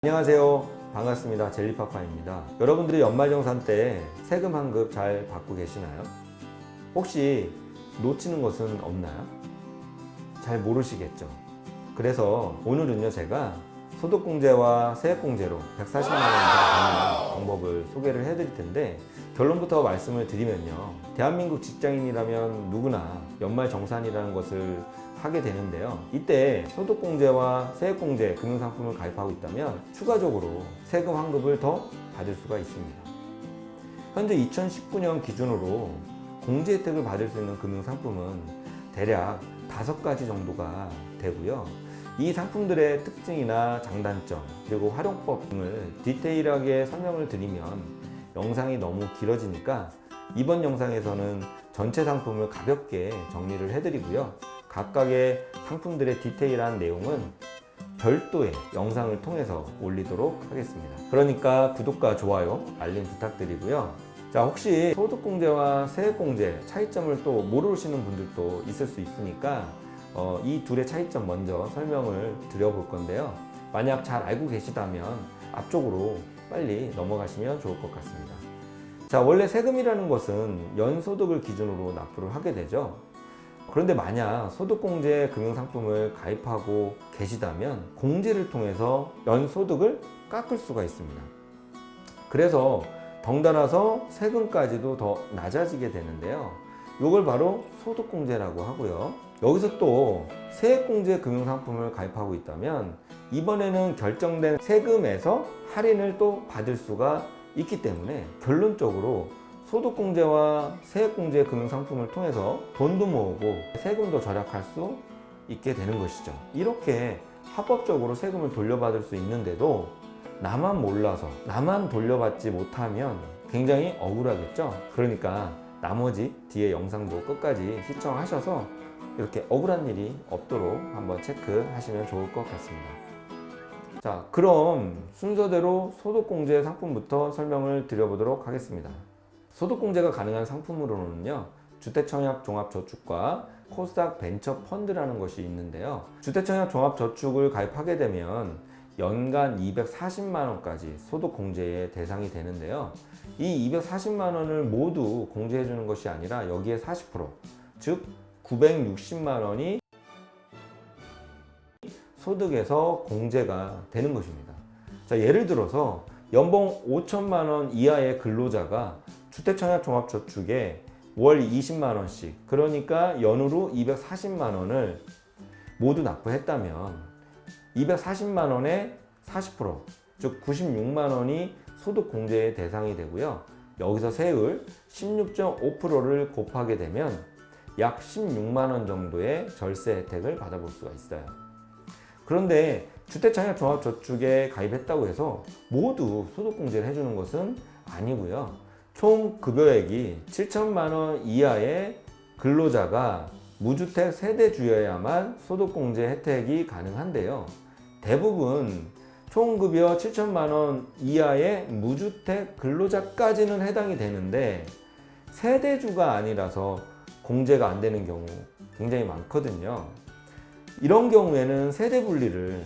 안녕하세요. 반갑습니다. 젤리파파입니다. 여러분들이 연말정산 때 세금 환급 잘 받고 계시나요? 혹시 놓치는 것은 없나요? 잘 모르시겠죠? 그래서 오늘은요, 제가 소득공제와 세액공제로 140만 원 이상 받는 방법을 소개를 해드릴 텐데, 결론부터 말씀을 드리면요, 대한민국 직장인이라면 누구나 연말정산이라는 것을 하게 되는데요, 이때 소득공제와 세액공제 금융상품을 가입하고 있다면 추가적으로 세금 환급을 더 받을 수가 있습니다. 현재 2019년 기준으로 공제 혜택을 받을 수 있는 금융상품은 대략 5가지 정도가 되고요, 이 상품들의 특징이나 장단점 그리고 활용법 등을 디테일하게 설명을 드리면 영상이 너무 길어지니까 이번 영상에서는 전체 상품을 가볍게 정리를 해드리고요, 각각의 상품들의 디테일한 내용은 별도의 영상을 통해서 올리도록 하겠습니다. 그러니까 구독과 좋아요, 알림 부탁드리고요. 자, 혹시 소득공제와 세액공제 차이점을 또 모르시는 분들도 있을 수 있으니까 이 둘의 차이점 먼저 설명을 드려볼 건데요, 만약 잘 알고 계시다면 앞쪽으로 빨리 넘어가시면 좋을 것 같습니다. 자, 원래 세금이라는 것은 연소득을 기준으로 납부를 하게 되죠. 그런데 만약 소득공제 금융상품을 가입하고 계시다면 공제를 통해서 연소득을 깎을 수가 있습니다. 그래서 덩달아서 세금까지도 더 낮아지게 되는데요, 이걸 바로 소득공제라고 하고요. 여기서 또 세액공제 금융상품을 가입하고 있다면 이번에는 결정된 세금에서 할인을 또 받을 수가 있기 때문에 결론적으로 소득공제와 세액공제 금융상품을 통해서 돈도 모으고 세금도 절약할 수 있게 되는 것이죠. 이렇게 합법적으로 세금을 돌려받을 수 있는데도 나만 몰라서 나만 돌려받지 못하면 굉장히 억울하겠죠. 그러니까 나머지 뒤에 영상도 끝까지 시청하셔서 이렇게 억울한 일이 없도록 한번 체크하시면 좋을 것 같습니다. 자, 그럼 순서대로 소득공제 상품부터 설명을 드려보도록 하겠습니다. 소득공제가 가능한 상품으로는요, 주택청약종합저축과 코스닥 벤처펀드라는 것이 있는데요, 주택청약종합저축을 가입하게 되면 연간 240만 원까지 소득공제의 대상이 되는데요, 이 240만 원을 모두 공제해 주는 것이 아니라 여기에 40%, 즉 960만 원이 소득에서 공제가 되는 것입니다. 자, 예를 들어서 연봉 5천만 원 이하의 근로자가 주택청약종합저축에 월 20만 원씩, 그러니까 연으로 240만 원을 모두 납부했다면 240만 원의 40%, 즉 96만 원이 소득공제의 대상이 되고요, 여기서 세율 16.5%를 곱하게 되면 약 16만 원 정도의 절세 혜택을 받아볼 수가 있어요. 그런데 주택청약종합저축에 가입했다고 해서 모두 소득공제를 해주는 것은 아니고요, 총 급여액이 7천만 원 이하의 근로자가 무주택 세대주여야만 소득공제 혜택이 가능한데요, 대부분 총급여 7천만 원 이하의 무주택 근로자까지는 해당이 되는데 세대주가 아니라서 공제가 안 되는 경우 굉장히 많거든요. 이런 경우에는 세대 분리를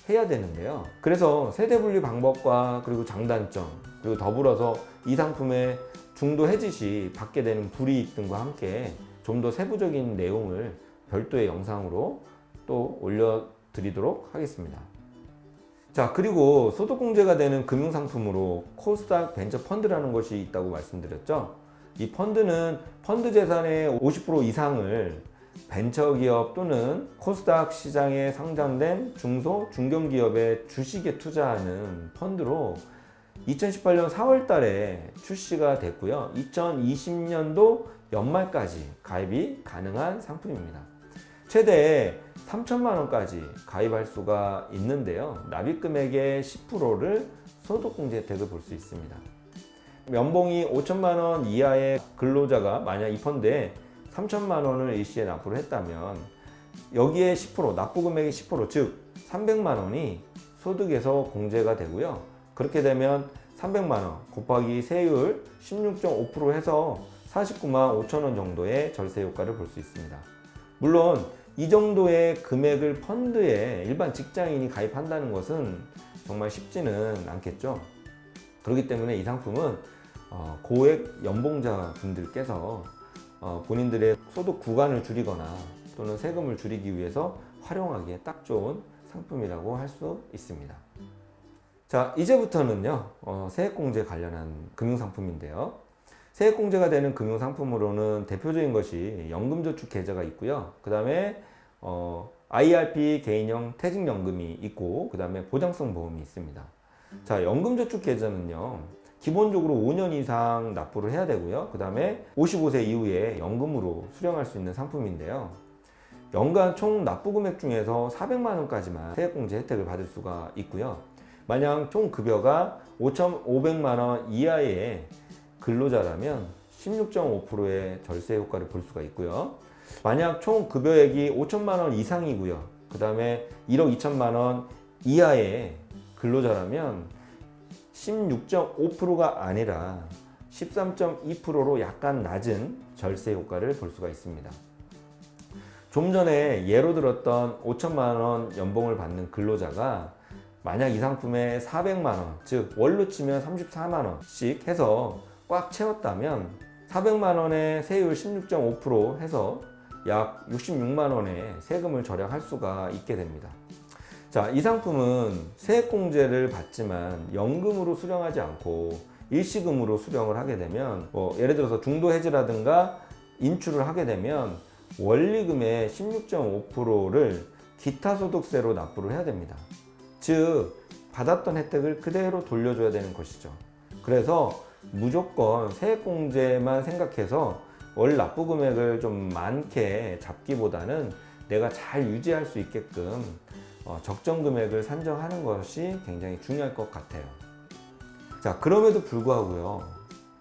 해야 되는데요, 그래서 세대 분리 방법과 그리고 장단점, 그리고 더불어서 이 상품의 중도 해지 시 받게 되는 불이익 등과 함께 좀 더 세부적인 내용을 별도의 영상으로 또 올려드리도록 하겠습니다. 자, 그리고 소득공제가 되는 금융상품으로 코스닥 벤처펀드라는 것이 있다고 말씀드렸죠. 이 펀드는 펀드 재산의 50% 이상을 벤처기업 또는 코스닥 시장에 상장된 중소, 중견기업의 주식에 투자하는 펀드로 2018년 4월 달에 출시가 됐고요, 2020년도 연말까지 가입이 가능한 상품입니다. 최대 3천만 원까지 가입할 수가 있는데요, 납입금액의 10%를 소득공제 혜택을 볼 수 있습니다. 연봉이 5천만 원 이하의 근로자가 만약 이 펀드에 3천만 원을 일시에 납부를 했다면 여기에 10%, 납부금액의 10%, 즉 300만 원이 소득에서 공제가 되고요, 그렇게 되면 300만 원 곱하기 세율 16.5% 해서 49만 5천 원 정도의 절세 효과를 볼 수 있습니다. 물론 이 정도의 금액을 펀드에 일반 직장인이 가입한다는 것은 정말 쉽지는 않겠죠. 그렇기 때문에 이 상품은 고액 연봉자 분들께서 본인들의 소득 구간을 줄이거나 또는 세금을 줄이기 위해서 활용하기에 딱 좋은 상품이라고 할 수 있습니다. 자, 이제부터는요, 세액공제 관련한 금융상품인데요. 세액공제가 되는 금융상품으로는 대표적인 것이 연금저축계좌가 있고요. 그 다음에 IRP 개인형 퇴직연금이 있고, 그 다음에 보장성 보험이 있습니다. 자, 연금저축계좌는요, 기본적으로 5년 이상 납부를 해야 되고요. 그 다음에 55세 이후에 연금으로 수령할 수 있는 상품인데요. 연간 총 납부 금액 중에서 400만 원까지만 세액공제 혜택을 받을 수가 있고요. 만약 총 급여가 5,500만 원 이하의 근로자라면 16.5%의 절세 효과를 볼 수가 있고요. 만약 총 급여액이 5천만 원 이상이고요. 그 다음에 1억 2천만 원 이하의 근로자라면 16.5%가 아니라 13.2%로 약간 낮은 절세 효과를 볼 수가 있습니다. 좀 전에 예로 들었던 5천만 원 연봉을 받는 근로자가 만약 이 상품에 400만 원, 즉 월로 치면 34만 원씩 해서 꽉 채웠다면 400만 원의 세율 16.5% 해서 약 66만 원의 세금을 절약할 수가 있게 됩니다. 자, 이 상품은 세액공제를 받지만 연금으로 수령하지 않고 일시금으로 수령을 하게 되면 예를 들어서 중도해지라든가 인출을 하게 되면 원리금의 16.5%를 기타소득세로 납부를 해야 됩니다. 즉 받았던 혜택을 그대로 돌려줘야 되는 것이죠. 그래서 무조건 세액공제만 생각해서 월 납부 금액을 좀 많게 잡기보다는 내가 잘 유지할 수 있게끔 적정 금액을 산정하는 것이 굉장히 중요할 것 같아요. 자, 그럼에도 불구하고요,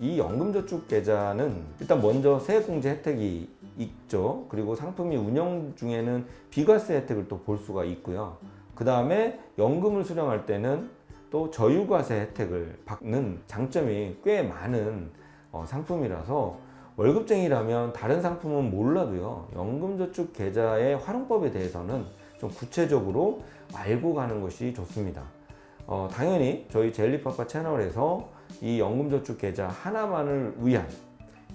이 연금저축계좌는 일단 먼저 세액공제 혜택이 있죠. 그리고 상품이 운영 중에는 비과세 혜택을 또 볼 수가 있고요. 그 다음에 연금을 수령할 때는 또 저유과세 혜택을 받는 장점이 꽤 많은 상품이라서 월급쟁이라면 다른 상품은 몰라도요, 연금저축계좌의 활용법에 대해서는 좀 구체적으로 알고 가는 것이 좋습니다. 당연히 저희 젤리파파 채널에서 이 연금저축계좌 하나만을 위한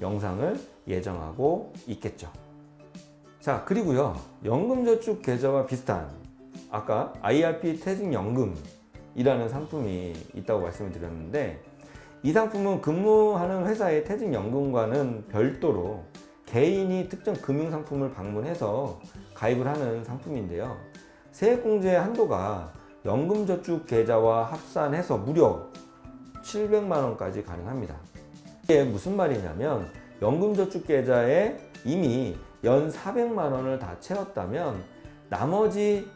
영상을 예정하고 있겠죠. 자, 그리고요, 연금저축계좌와 비슷한 아까 IRP 퇴직연금이라는 상품이 있다고 말씀을 드렸는데, 이 상품은 근무하는 회사의 퇴직연금과는 별도로 개인이 특정 금융상품을 방문해서 가입을 하는 상품인데요. 세액공제 한도가 연금저축계좌와 합산해서 무려 700만 원까지 가능합니다. 이게 무슨 말이냐면 연금저축계좌에 이미 연 400만 원을 다 채웠다면 나머지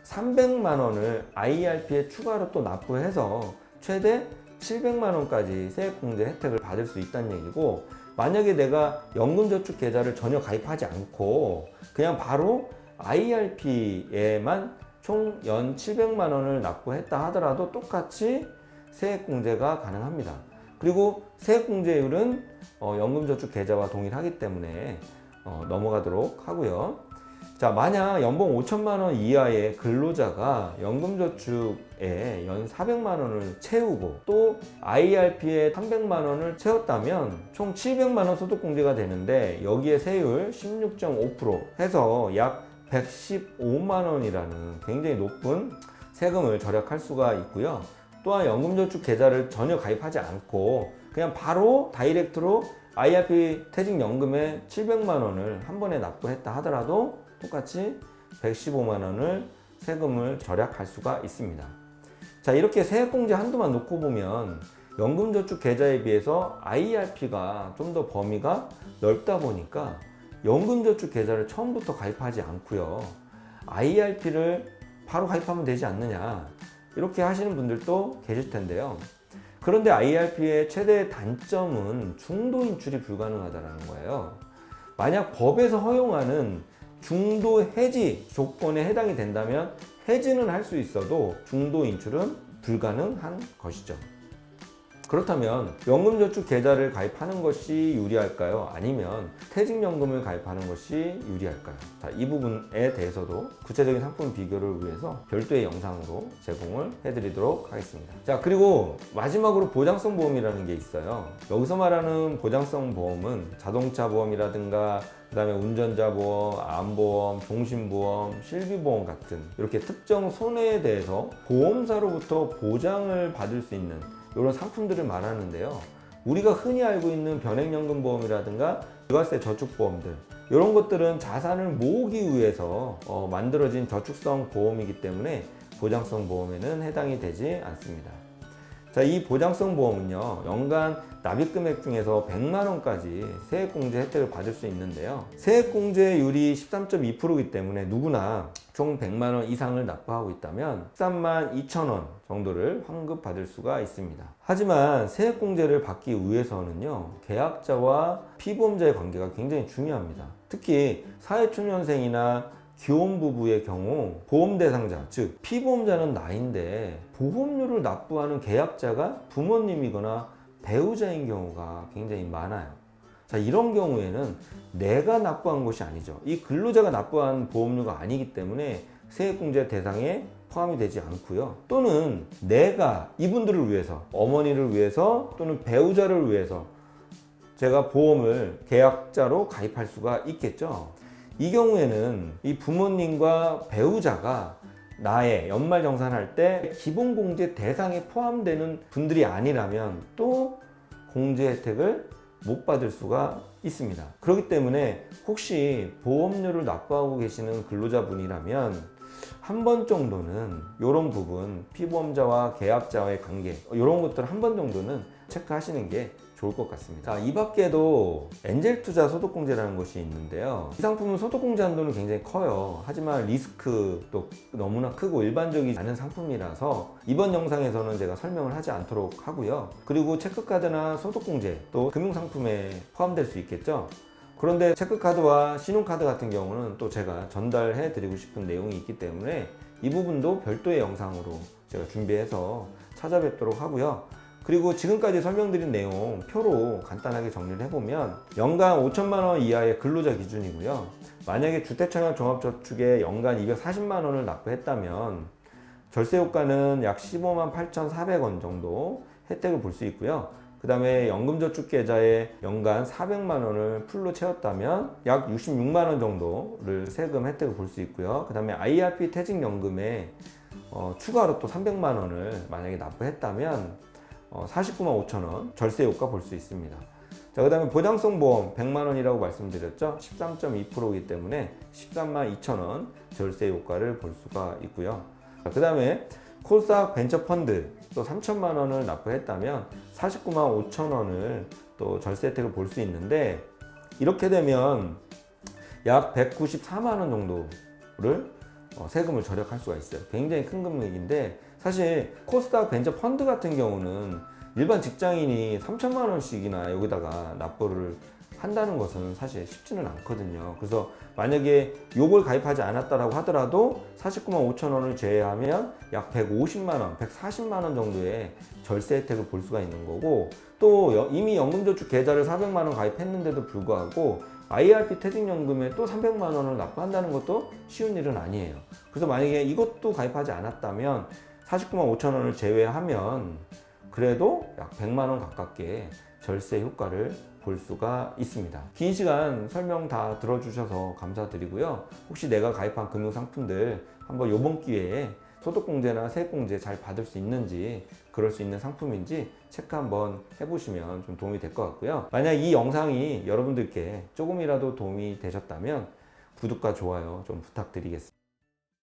300만 원을 IRP에 추가로 또 납부해서 최대 700만 원까지 세액공제 혜택을 받을 수 있다는 얘기고, 만약에 내가 연금저축계좌를 전혀 가입하지 않고 그냥 바로 IRP에만 총 연 700만 원을 납부했다 하더라도 똑같이 세액공제가 가능합니다. 그리고 세액공제율은 연금저축계좌와 동일하기 때문에 넘어가도록 하고요. 자, 만약 연봉 5천만 원 이하의 근로자가 연금저축에 연 400만 원을 채우고 또 IRP에 300만 원을 채웠다면 총 700만 원 소득공제가 되는데, 여기에 세율 16.5% 해서 약 115만 원이라는 굉장히 높은 세금을 절약할 수가 있고요. 또한 연금저축 계좌를 전혀 가입하지 않고 그냥 바로 다이렉트로 IRP 퇴직연금에 700만 원을 한 번에 납부했다 하더라도 똑같이 115만 원을 세금을 절약할 수가 있습니다. 자, 이렇게 세액공제 한도만 놓고 보면 연금저축 계좌에 비해서 IRP가 좀 더 범위가 넓다 보니까 연금저축 계좌를 처음부터 가입하지 않고요, IRP를 바로 가입하면 되지 않느냐, 이렇게 하시는 분들도 계실 텐데요. 그런데 IRP의 최대 단점은 중도 인출이 불가능하다는 거예요. 만약 법에서 허용하는 중도 해지 조건에 해당이 된다면 해지는 할 수 있어도 중도 인출은 불가능한 것이죠. 그렇다면 연금저축 계좌를 가입하는 것이 유리할까요? 아니면 퇴직연금을 가입하는 것이 유리할까요? 자, 이 부분에 대해서도 구체적인 상품 비교를 위해서 별도의 영상으로 제공을 해드리도록 하겠습니다. 자, 그리고 마지막으로 보장성 보험이라는 게 있어요. 여기서 말하는 보장성 보험은 자동차 보험이라든가 그 다음에 운전자 보험, 암보험, 종신보험, 실비보험 같은 이렇게 특정 손해에 대해서 보험사로부터 보장을 받을 수 있는 이런 상품들을 말하는데요. 우리가 흔히 알고 있는 변액연금보험이라든가 부가세 저축보험들, 이런 것들은 자산을 모으기 위해서 만들어진 저축성 보험이기 때문에 보장성 보험에는 해당이 되지 않습니다. 자, 이 보장성 보험은요, 연간 납입금액 중에서 100만 원까지 세액공제 혜택을 받을 수 있는데요. 세액공제율이 13.2%이기 때문에 누구나 총 100만 원 이상을 납부하고 있다면 13만 2천 원 정도를 환급받을 수가 있습니다. 하지만 세액공제를 받기 위해서는요, 계약자와 피보험자의 관계가 굉장히 중요합니다. 특히 사회초년생이나 기혼부부의 경우 보험 대상자, 즉 피보험자는 나인데 보험료를 납부하는 계약자가 부모님이거나 배우자인 경우가 굉장히 많아요. 자, 이런 경우에는 내가 납부한 것이 아니죠. 이 근로자가 납부한 보험료가 아니기 때문에 세액공제 대상에 포함이 되지 않고요. 또는 내가 이분들을 위해서, 어머니를 위해서 또는 배우자를 위해서 제가 보험을 계약자로 가입할 수가 있겠죠. 이 경우에는 이 부모님과 배우자가 나의 연말정산할 때 기본공제 대상에 포함되는 분들이 아니라면 또 공제 혜택을 못 받을 수가 있습니다. 그렇기 때문에 혹시 보험료를 납부하고 계시는 근로자분이라면 한 번 정도는 이런 부분, 피보험자와 계약자와의 관계, 이런 것들 한 번 정도는 체크하시는 게 좋을 것 같습니다. 자, 이 밖에도 엔젤투자 소득공제라는 것이 있는데요. 이 상품은 소득공제 한도는 굉장히 커요. 하지만 리스크도 너무나 크고 일반적이지 않은 상품이라서 이번 영상에서는 제가 설명을 하지 않도록 하고요. 그리고 체크카드나 소득공제, 또 금융상품에 포함될 수 있겠죠. 그런데 체크카드와 신용카드 같은 경우는 또 제가 전달해 드리고 싶은 내용이 있기 때문에 이 부분도 별도의 영상으로 제가 준비해서 찾아뵙도록 하고요. 그리고 지금까지 설명드린 내용 표로 간단하게 정리를 해보면 연간 5천만 원 이하의 근로자 기준이고요. 만약에 주택청약 종합저축에 연간 240만 원을 납부했다면 절세 효과는 약 15만 8,400원 정도 혜택을 볼 수 있고요. 그 다음에 연금저축계좌에 연간 400만 원을 풀로 채웠다면 약 66만 원 정도를 세금 혜택을 볼 수 있고요. 그 다음에 IRP 퇴직연금에 추가로 또 300만 원을 만약에 납부했다면 49만 5천 원 절세 효과 볼 수 있습니다. 자, 그 다음에 보장성 보험 100만 원이라고 말씀드렸죠. 13.2%이기 때문에 13만 2천 원 절세 효과를 볼 수가 있고요. 그 다음에 코스닥 벤처펀드 또 3천만 원을 납부했다면 49만 5천 원을 또 절세 혜택을 볼 수 있는데, 이렇게 되면 약 194만 원 정도를 세금을 절약할 수가 있어요. 굉장히 큰 금액인데, 사실 코스닥 벤처 펀드 같은 경우는 일반 직장인이 3천만 원씩이나 여기다가 납부를 한다는 것은 사실 쉽지는 않거든요. 그래서 만약에 요걸 가입하지 않았다라고 하더라도 49만 5천 원을 제외하면 약 150만 원, 140만 원 정도의 절세 혜택을 볼 수가 있는 거고, 또 이미 연금저축 계좌를 400만 원 가입했는데도 불구하고 IRP 퇴직연금에 또 300만 원을 납부한다는 것도 쉬운 일은 아니에요. 그래서 만약에 이것도 가입하지 않았다면 49만 5천 원을 제외하면 그래도 약 100만 원 가깝게 절세 효과를 볼 수가 있습니다. 긴 시간 설명 다 들어주셔서 감사드리고요. 혹시 내가 가입한 금융상품들 한번 이번 기회에 소득공제나 세액공제 잘 받을 수 있는지, 그럴 수 있는 상품인지 체크 한번 해보시면 좀 도움이 될 것 같고요. 만약 이 영상이 여러분들께 조금이라도 도움이 되셨다면 구독과 좋아요 좀 부탁드리겠습니다.